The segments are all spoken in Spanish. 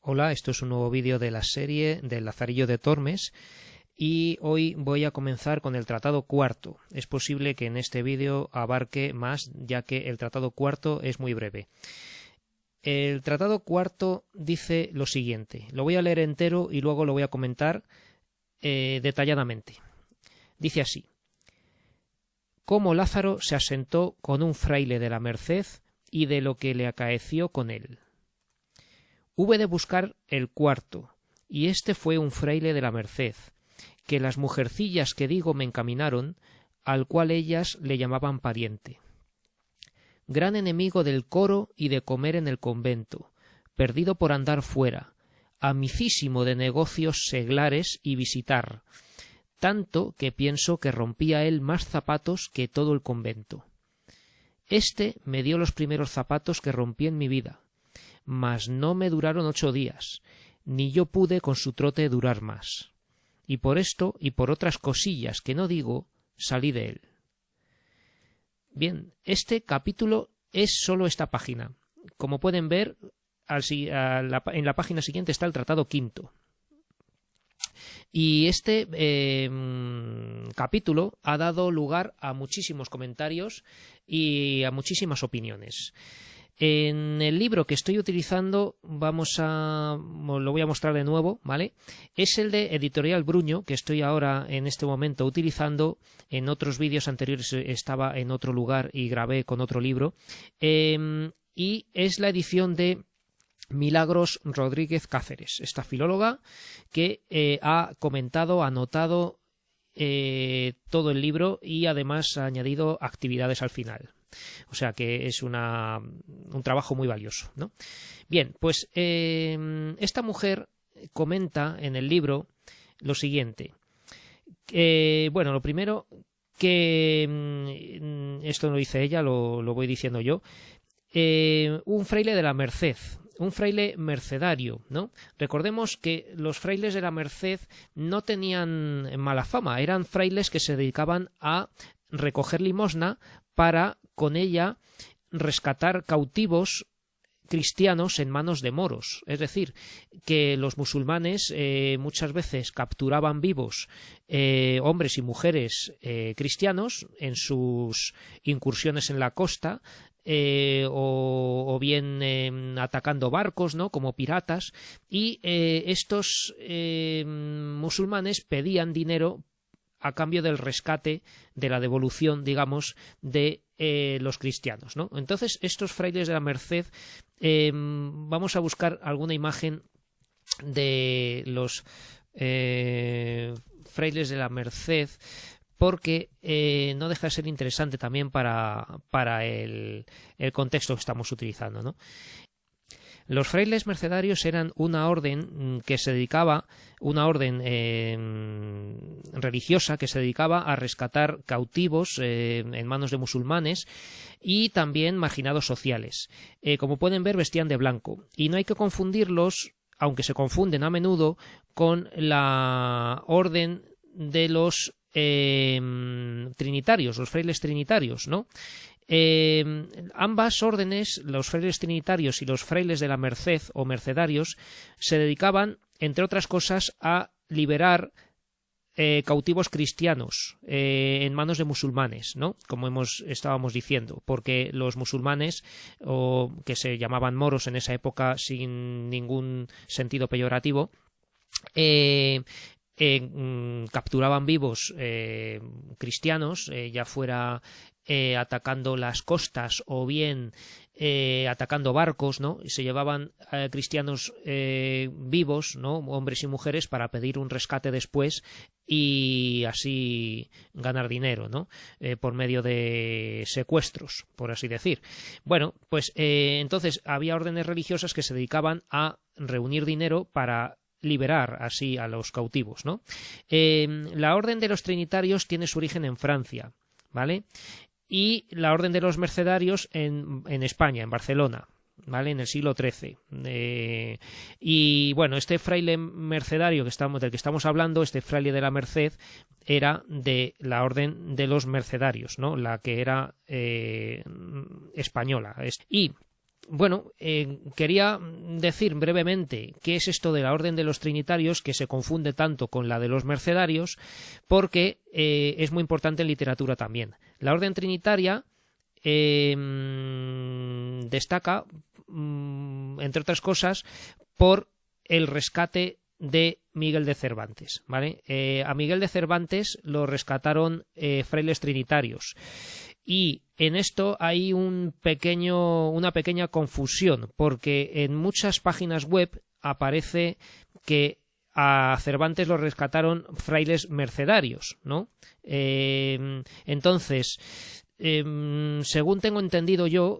Hola, esto es un nuevo vídeo de la serie del Lazarillo de Tormes y hoy voy a comenzar con el Tratado Cuarto. Es posible que en este vídeo abarque más, ya que el Tratado Cuarto es muy breve. El Tratado Cuarto dice lo siguiente, lo voy a leer entero y luego lo voy a comentar detalladamente. Dice así: cómo Lázaro se asentó con un fraile de la Merced y de lo que le acaeció con él. Hube de buscar el cuarto, y este fue un fraile de la Merced, que las mujercillas que digo me encaminaron, al cual ellas le llamaban pariente. Gran enemigo del coro y de comer en el convento, perdido por andar fuera, amicísimo de negocios seglares y visitar, tanto que pienso que rompía él más zapatos que todo el convento. Este me dio los primeros zapatos que rompí en mi vida, mas no me duraron 8 días, ni yo pude con su trote durar más. Y por esto y por otras cosillas que no digo, salí de él. Bien, este capítulo es solo esta página. Como pueden ver, en la página siguiente está el Tratado Quinto. Y este capítulo ha dado lugar a muchísimos comentarios y a muchísimas opiniones. En el libro que estoy utilizando, lo voy a mostrar de nuevo, ¿vale? Es el de Editorial Bruño, que estoy ahora en este momento utilizando. En otros vídeos anteriores estaba en otro lugar y grabé con otro libro. Y es la edición de Milagros Rodríguez Cáceres, esta filóloga que ha comentado, anotado todo el libro y además ha añadido actividades al final. O sea que es un trabajo muy valioso, ¿no? Bien, pues esta mujer comenta en el libro lo siguiente. Bueno, lo primero que esto lo dice ella, lo voy diciendo yo. Un fraile de la Merced, un fraile mercedario, ¿no? Recordemos que los frailes de la Merced no tenían mala fama, eran frailes que se dedicaban a recoger limosna para con ella rescatar cautivos cristianos en manos de moros. Es decir, que los musulmanes muchas veces capturaban vivos hombres y mujeres cristianos en sus incursiones en la costa, o bien atacando barcos, ¿no?, como piratas, y estos musulmanes pedían dinero a cambio del rescate, de la devolución, digamos, de los cristianos, ¿no? Entonces, estos frailes de la Merced, vamos a buscar alguna imagen de los frailes de la Merced, porque no deja de ser interesante también para el contexto que estamos utilizando, ¿no? Los frailes mercedarios eran una orden que se dedicaba, una orden religiosa que se dedicaba a rescatar cautivos en manos de musulmanes y también marginados sociales. Como pueden ver, vestían de blanco y no hay que confundirlos, aunque se confunden a menudo, con la orden de los trinitarios, los frailes trinitarios, ¿no? Ambas órdenes, los frailes trinitarios y los frailes de la Merced o mercedarios, se dedicaban, entre otras cosas, a liberar cautivos cristianos en manos de musulmanes, ¿no? Como estábamos diciendo, porque los musulmanes, o que se llamaban moros en esa época sin ningún sentido peyorativo, capturaban vivos cristianos, ya fuera atacando las costas o bien atacando barcos, ¿no? Se llevaban cristianos vivos, ¿no?, hombres y mujeres, para pedir un rescate después y así ganar dinero, ¿no?, por medio de secuestros, por así decir. Bueno, pues entonces había órdenes religiosas que se dedicaban a reunir dinero para liberar así a los cautivos, ¿no? La orden de los trinitarios tiene su origen en Francia, ¿vale? Y la orden de los mercedarios en España, en Barcelona, ¿vale?, en el siglo XIII. Y bueno, este fraile mercedario del que estamos hablando, este fraile de la Merced, era de la orden de los mercedarios, ¿no?, la que era española. Y bueno, quería decir brevemente qué es esto de la Orden de los Trinitarios, que se confunde tanto con la de los Mercedarios, porque es muy importante en literatura también. La Orden Trinitaria destaca, entre otras cosas, por el rescate de Miguel de Cervantes, ¿vale? A Miguel de Cervantes lo rescataron frailes trinitarios. Y en esto hay una pequeña confusión, porque en muchas páginas web aparece que a Cervantes lo rescataron frailes mercedarios, ¿no? Entonces, según tengo entendido yo,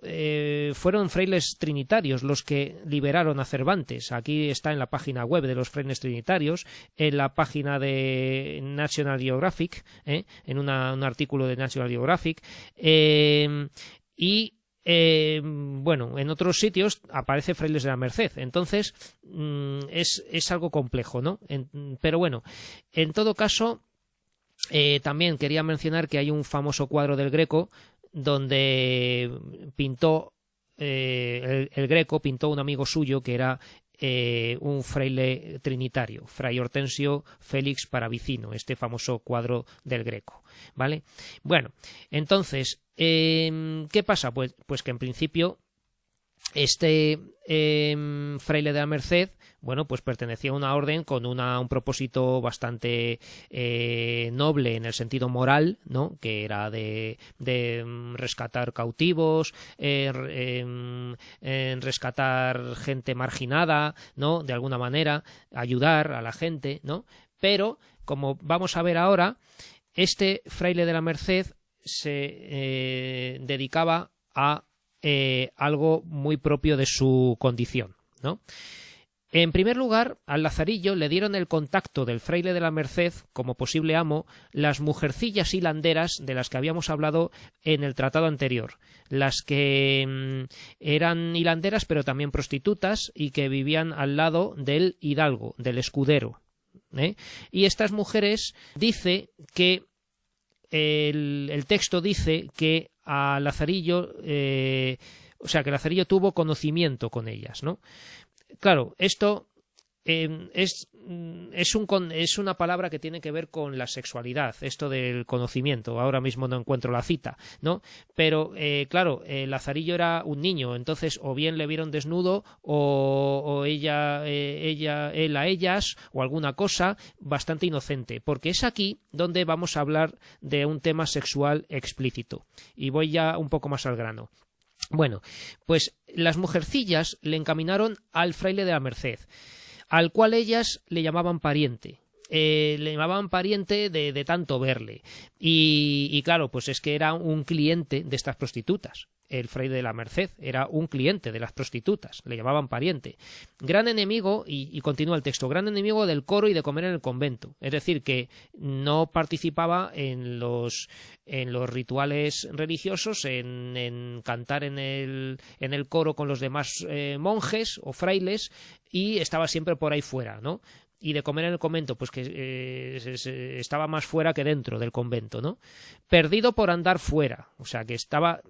fueron frailes trinitarios los que liberaron a Cervantes. Aquí está en la página web de los frailes trinitarios, en la página de National Geographic, en un artículo de National Geographic, y bueno, en otros sitios aparece Frailes de la Merced. Entonces es algo complejo, ¿no? Pero bueno, en todo caso, también quería mencionar que hay un famoso cuadro del Greco donde pintó el Greco pintó un amigo suyo que era un fraile trinitario, Fray Hortensio Félix Paravicino, este famoso cuadro del Greco, ¿vale? Bueno, entonces, ¿qué pasa? Pues que en principio este fraile de la Merced, bueno, pues pertenecía a una orden con un propósito bastante noble en el sentido moral, ¿no? Que era de rescatar cautivos, rescatar gente marginada, ¿no? De alguna manera, ayudar a la gente, ¿no? Pero, como vamos a ver ahora, este fraile de la Merced se dedicaba a algo muy propio de su condición, ¿no? En primer lugar, al Lazarillo le dieron el contacto del fraile de la Merced como posible amo las mujercillas hilanderas de las que habíamos hablado en el tratado anterior, las que eran hilanderas pero también prostitutas y que vivían al lado del hidalgo, del escudero, y estas mujeres dice que el texto dice que a Lazarillo, o sea, que Lazarillo tuvo conocimiento con ellas, ¿no? Claro, esto es una palabra que tiene que ver con la sexualidad, esto del conocimiento. Ahora mismo no encuentro la cita, ¿no? Pero, claro, Lazarillo era un niño, entonces o bien le vieron desnudo o él a ellas o alguna cosa bastante inocente, porque es aquí donde vamos a hablar de un tema sexual explícito. Y voy ya un poco más al grano. Bueno, pues las mujercillas le encaminaron al fraile de la Merced, al cual ellas le llamaban pariente. Le llamaban pariente de tanto verle. Y claro, pues es que era un cliente de estas prostitutas. El fraile de la Merced era un cliente de las prostitutas, le llamaban pariente. Gran enemigo, y continúa el texto, gran enemigo del coro y de comer en el convento. Es decir, que no participaba en los rituales religiosos, en cantar en el coro con los demás monjes o frailes, y estaba siempre por ahí fuera, ¿no? Y de comer en el convento, pues que estaba más fuera que dentro del convento, ¿no? Perdido por andar fuera, o sea, que estaba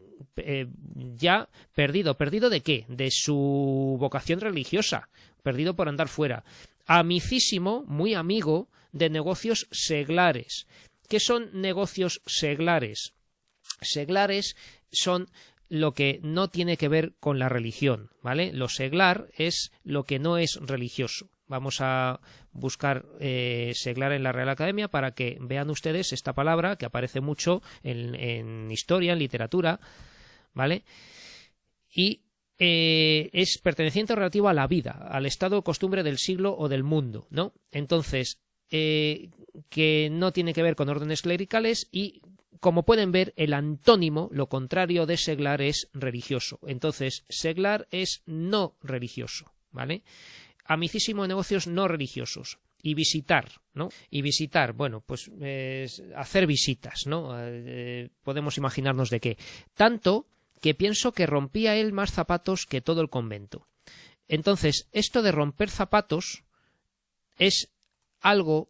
ya perdido. ¿Perdido de qué? De su vocación religiosa, perdido por andar fuera. Amicísimo, muy amigo, de negocios seglares. ¿Qué son negocios seglares? Seglares son lo que no tiene que ver con la religión, ¿vale? Lo seglar es lo que no es religioso. Vamos a buscar seglar en la Real Academia para que vean ustedes esta palabra que aparece mucho en historia, en literatura, ¿vale? Y es perteneciente o relativo a la vida, al estado o costumbre del siglo o del mundo, ¿no? Entonces, que no tiene que ver con órdenes clericales y, como pueden ver, el antónimo, lo contrario de seglar, es religioso. Entonces, seglar es no religioso, ¿vale? Amicísimo de negocios no religiosos. Y visitar, ¿no? Y visitar, bueno, pues hacer visitas, ¿no? Podemos imaginarnos de qué. Tanto que pienso que rompía él más zapatos que todo el convento. Entonces, esto de romper zapatos es algo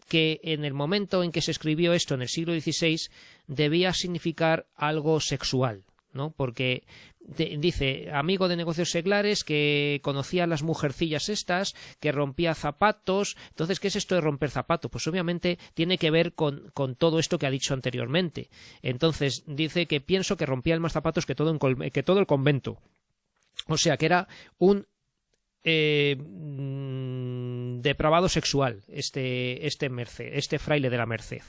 que en el momento en que se escribió esto, en el siglo XVI, debía significar algo sexual, ¿no? Porque dice, amigo de negocios seglares, que conocía a las mujercillas estas, que rompía zapatos. Entonces, ¿qué es esto de romper zapatos? Pues obviamente tiene que ver con todo esto que ha dicho anteriormente. Entonces, dice que pienso que rompía más zapatos que todo el convento. O sea, que era un depravado sexual, este fraile de la Merced.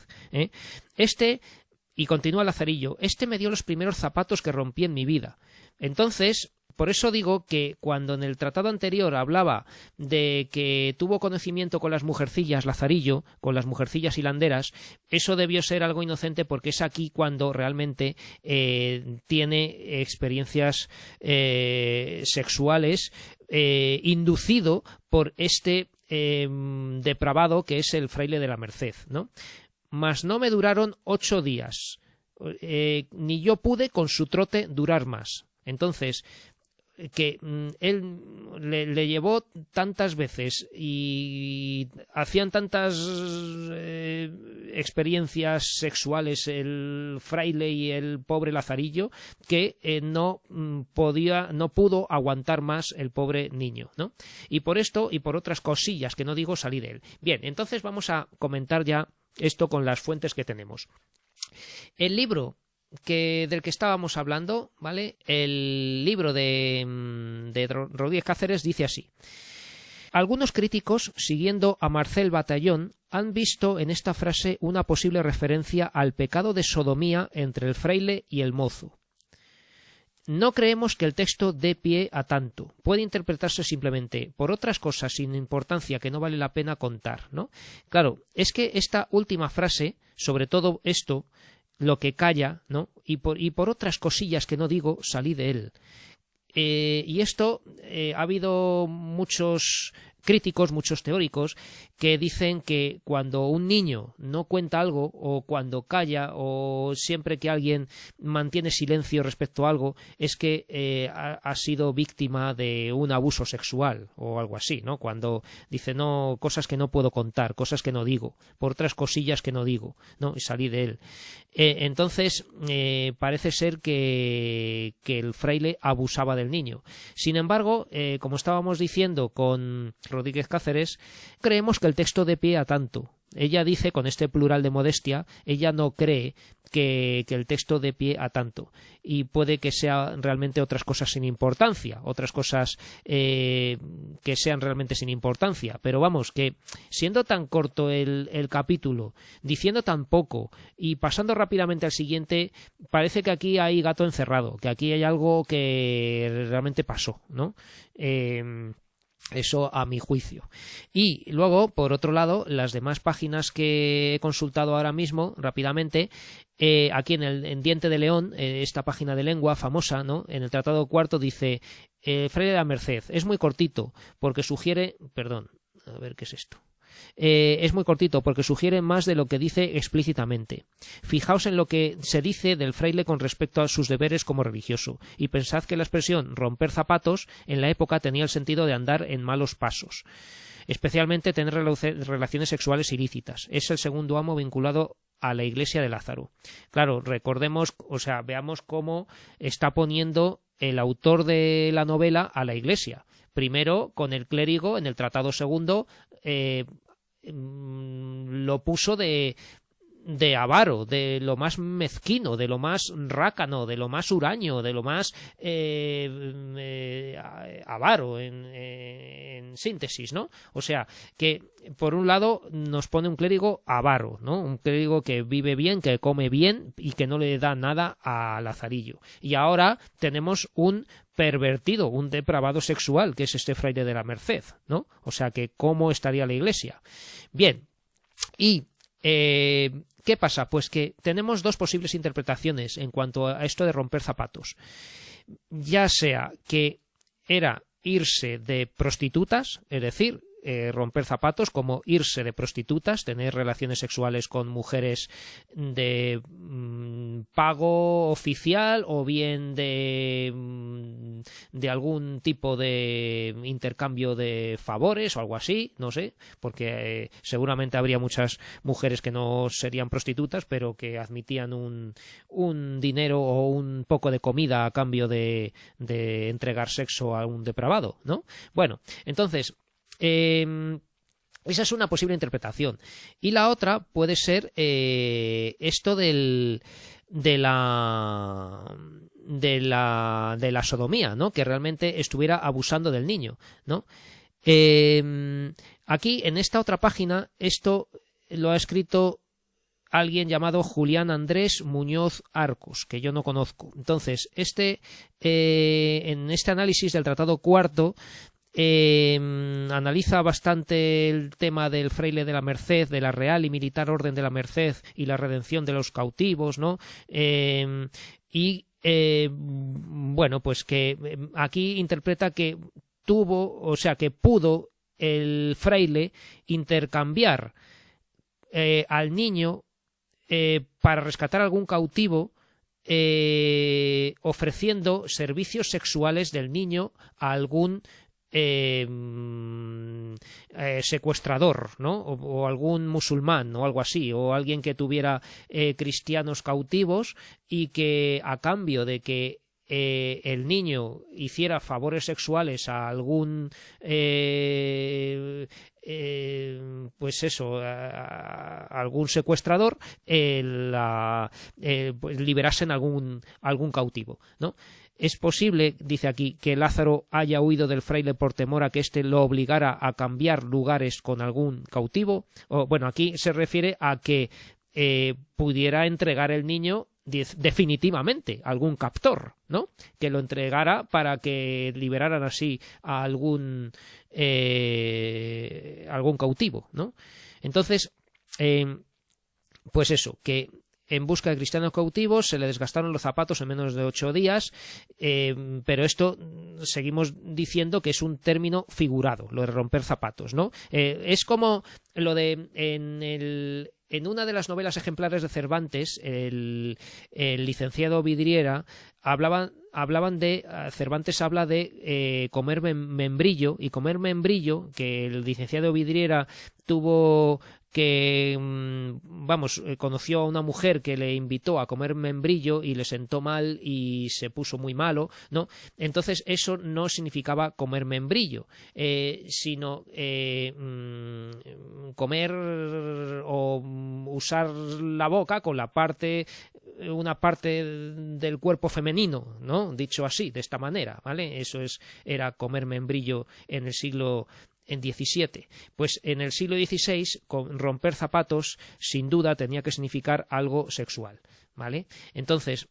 Y continúa Lazarillo, me dio los primeros zapatos que rompí en mi vida. Entonces, por eso digo que cuando en el tratado anterior hablaba de que tuvo conocimiento con las mujercillas Lazarillo, con las mujercillas hilanderas, eso debió ser algo inocente, porque es aquí cuando realmente tiene experiencias sexuales inducido por este depravado que es el fraile de la Merced, ¿no? Mas no me duraron 8 días, ni yo pude con su trote durar más. Entonces, que él le llevó tantas veces y hacían tantas experiencias sexuales el fraile y el pobre Lazarillo, que no pudo aguantar más el pobre niño, ¿no? Y por esto y por otras cosillas que no digo, salí de él. Bien, entonces vamos a comentar ya esto con las fuentes que tenemos. El libro del que estábamos hablando, ¿vale? El libro de Rodríguez Cáceres dice así: algunos críticos, siguiendo a Marcel Batallón, han visto en esta frase una posible referencia al pecado de sodomía entre el fraile y el mozo. No creemos que el texto dé pie a tanto. Puede interpretarse simplemente por otras cosas sin importancia que no vale la pena contar, ¿no? Claro, es que esta última frase, sobre todo esto, lo que calla, ¿no? Y por otras cosillas que no digo, salí de él. Y esto ha habido muchos críticos, muchos teóricos, que dicen que cuando un niño no cuenta algo, o cuando calla, o siempre que alguien mantiene silencio respecto a algo, es que ha sido víctima de un abuso sexual o algo así, ¿no? Cuando dice, no, cosas que no puedo contar, cosas que no digo, por otras cosillas que no digo, ¿no? Y salí de él. Entonces, parece ser que el fraile abusaba del niño. Sin embargo, como estábamos diciendo con Rodríguez Cáceres, creemos que el texto dé pie a tanto. Ella dice, con este plural de modestia, ella no cree que el texto dé pie a tanto, y puede que sea realmente otras cosas sin importancia, otras cosas que sean realmente sin importancia, pero vamos, que siendo tan corto el capítulo, diciendo tan poco y pasando rápidamente al siguiente, parece que aquí hay gato encerrado, que aquí hay algo que realmente pasó, ¿no? Eso a mi juicio. Y luego, por otro lado, las demás páginas que he consultado ahora mismo, rápidamente, aquí en Diente de León, esta página de lengua famosa, ¿no? En el Tratado Cuarto dice, Fraile de la Merced, es muy cortito, porque sugiere... Perdón, a ver qué es esto. Es muy cortito porque sugiere más de lo que dice explícitamente. Fijaos en lo que se dice del fraile con respecto a sus deberes como religioso, y pensad que la expresión romper zapatos en la época tenía el sentido de andar en malos pasos, especialmente tener relaciones sexuales ilícitas. Es el segundo amo vinculado a la iglesia de Lázaro. Claro, recordemos, o sea, veamos cómo está poniendo el autor de la novela a la iglesia. Primero, con el clérigo, en el tratado segundo, lo puso de avaro, de lo más mezquino, de lo más rácano, de lo más huraño, de lo más avaro, en síntesis, ¿no? O sea, que por un lado nos pone un clérigo avaro, ¿no? Un clérigo que vive bien, que come bien y que no le da nada a Lazarillo. Y ahora tenemos un pervertido, un depravado sexual, que es este fraile de la Merced, ¿no? O sea, que ¿cómo estaría la iglesia? Bien, y ¿qué pasa? Pues que tenemos dos posibles interpretaciones en cuanto a esto de romper zapatos. Ya sea que era irse de prostitutas, es decir, romper zapatos, como irse de prostitutas, tener relaciones sexuales con mujeres de pago oficial o bien de algún tipo de intercambio de favores o algo así, no sé, porque seguramente habría muchas mujeres que no serían prostitutas, pero que admitían un dinero o un poco de comida a cambio de entregar sexo a un depravado, ¿no? Bueno, entonces esa es una posible interpretación. Y la otra puede ser esto de la sodomía, ¿no? Que realmente estuviera abusando del niño, ¿no? Aquí, en esta otra página, esto lo ha escrito alguien llamado Julián Andrés Muñoz Arcos, que yo no conozco. Entonces, en este análisis del Tratado Cuarto, analiza bastante el tema del fraile de la Merced, de la Real y Militar Orden de la Merced y la redención de los cautivos, ¿no? Bueno, pues que aquí interpreta que que pudo el fraile intercambiar al niño para rescatar algún cautivo, ofreciendo servicios sexuales del niño a algún secuestrador, ¿no? O algún musulmán o algo así, o alguien que tuviera cristianos cautivos, y que a cambio de que el niño hiciera favores sexuales a algún pues eso, a algún secuestrador, pues liberasen algún cautivo, ¿no? Es posible, dice aquí, que Lázaro haya huido del fraile por temor a que éste lo obligara a cambiar lugares con algún cautivo. O, bueno, aquí se refiere a que pudiera entregar el niño definitivamente a algún captor, ¿no? Que lo entregara para que liberaran así a algún cautivo, ¿no? Entonces, pues eso, que en busca de cristianos cautivos se le desgastaron los zapatos en menos de 8 días, pero esto seguimos diciendo que es un término figurado, lo de romper zapatos, ¿no? Es como lo de en una de las novelas ejemplares de Cervantes, el licenciado Vidriera hablaban de, Cervantes habla de comer membrillo, y comer membrillo, que el licenciado Vidriera tuvo que, conoció a una mujer que le invitó a comer membrillo y le sentó mal y se puso muy malo, ¿no? Entonces eso no significaba comer membrillo, sino comer o usar la boca con una parte del cuerpo femenino, ¿no? Dicho así, de esta manera, ¿vale? Eso era comer membrillo en el siglo XVII. Pues en el siglo XVI, romper zapatos, sin duda, tenía que significar algo sexual, ¿vale? Entonces,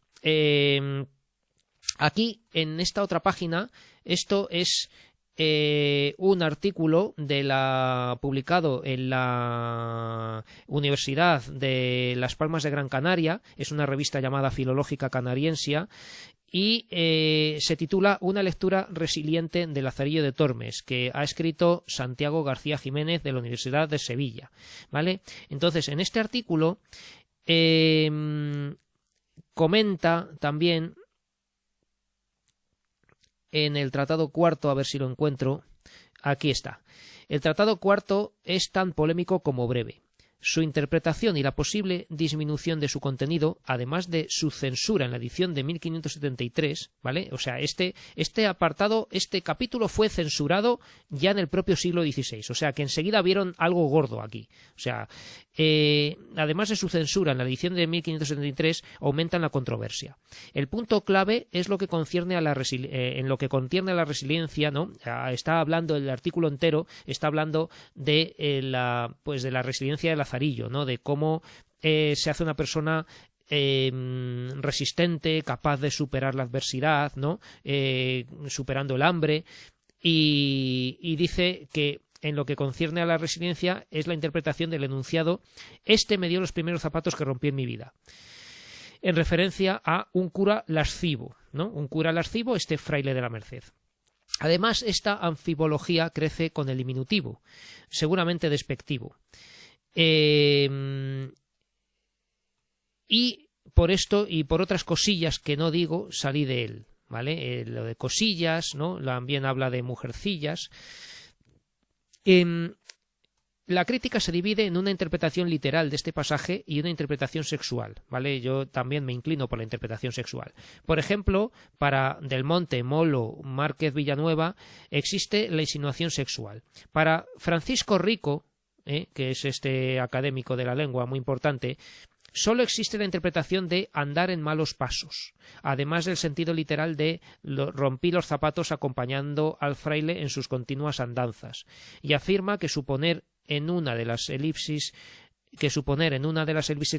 aquí, en esta otra página, esto es un artículo publicado en la Universidad de Las Palmas de Gran Canaria, es una revista llamada Filológica Canariensia, y se titula Una lectura resiliente de Lazarillo de Tormes, que ha escrito Santiago García Jiménez de la Universidad de Sevilla, ¿vale? Entonces, en este artículo comenta también en el Tratado Cuarto, a ver si lo encuentro, aquí está. El Tratado Cuarto es tan polémico como breve. Su interpretación y la posible disminución de su contenido, además de su censura en la edición de 1573, ¿vale? O sea, este apartado, este capítulo fue censurado ya en el propio siglo XVI, o sea, que enseguida vieron algo gordo aquí. O sea, además de su censura en la edición de 1573, aumentan la controversia. El punto clave es lo que concierne a en lo que concierne a la resiliencia, ¿no? Está hablando, el artículo entero está hablando de la resiliencia de Lazarillo, ¿no? De cómo se hace una persona resistente, capaz de superar la adversidad, ¿no? Superando el hambre, y dice que en lo que concierne a la resiliencia es la interpretación del enunciado: este me dio los primeros zapatos que rompí en mi vida, en referencia a un cura lascivo, ¿no? Un cura lascivo, este fraile de la Merced. Además, esta anfibología crece con el diminutivo, seguramente despectivo. Y por esto y por otras cosillas que no digo, salí de él, ¿vale? Lo de cosillas, ¿no? También habla de mujercillas. La crítica se divide en una interpretación literal de este pasaje y una interpretación sexual, ¿vale? Yo también me inclino por la interpretación sexual. Por ejemplo, para Del Monte, Molo, Márquez Villanueva, existe la insinuación sexual. Para Francisco Rico, que es este académico de la lengua muy importante, solo existe la interpretación de andar en malos pasos, además del sentido literal de rompí los zapatos acompañando al fraile en sus continuas andanzas, y afirma que suponer en una de las elipsis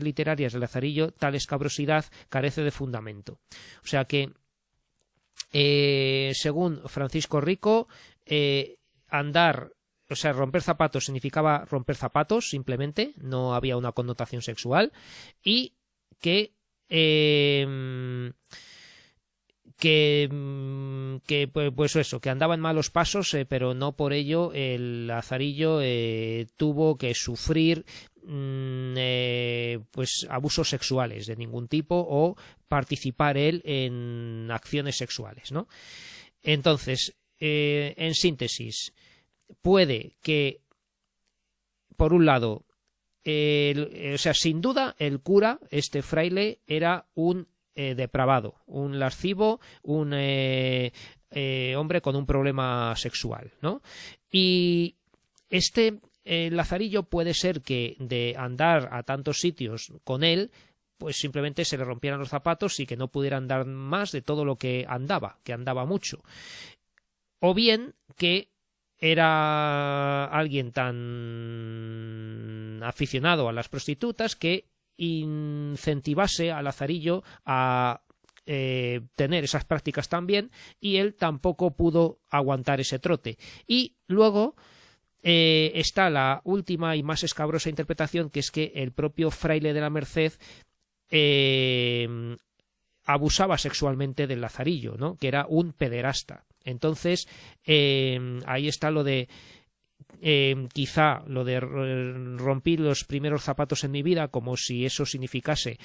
literarias de Lazarillo tal escabrosidad carece de fundamento. O sea que, según Francisco Rico, romper zapatos significaba romper zapatos, simplemente, no había una connotación sexual, y que pues eso, que andaba en malos pasos, pero no por ello el Lazarillo tuvo que sufrir pues abusos sexuales de ningún tipo o participar él en acciones sexuales, ¿no? Entonces, en síntesis, puede que, por un lado, sin duda el cura, este fraile, era un depravado, un lascivo, un hombre con un problema sexual, ¿no? Y este Lazarillo puede ser que de andar a tantos sitios con él, pues simplemente se le rompieran los zapatos y que no pudiera andar más de todo lo que andaba mucho. O bien que era alguien tan aficionado a las prostitutas que incentivase a Lazarillo a tener esas prácticas también, y él tampoco pudo aguantar ese trote. Y luego está la última y más escabrosa interpretación, que es que el propio fraile de la Merced abusaba sexualmente del Lazarillo, ¿no? Que era un pederasta. Entonces, ahí está lo de quizá lo de rompí los primeros zapatos en mi vida, como si eso significase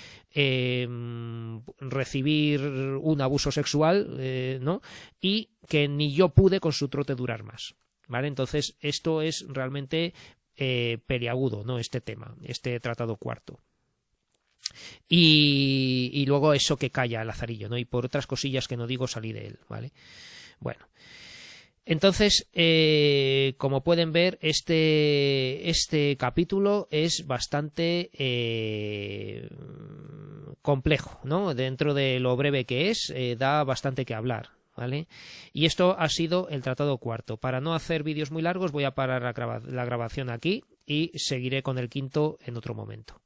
recibir un abuso sexual, ¿no? Y que ni yo pude con su trote durar más, ¿vale? Entonces, esto es realmente peliagudo, ¿no? Este tema, este tratado cuarto. Y luego eso que calla el Lazarillo, ¿no? Y por otras cosillas que no digo salí de él, ¿vale? Bueno, entonces, como pueden ver, este capítulo es bastante complejo, ¿no? Dentro de lo breve que es, da bastante que hablar, ¿vale? Y esto ha sido el tratado cuarto. Para no hacer vídeos muy largos, voy a parar la grabación aquí y seguiré con el quinto en otro momento.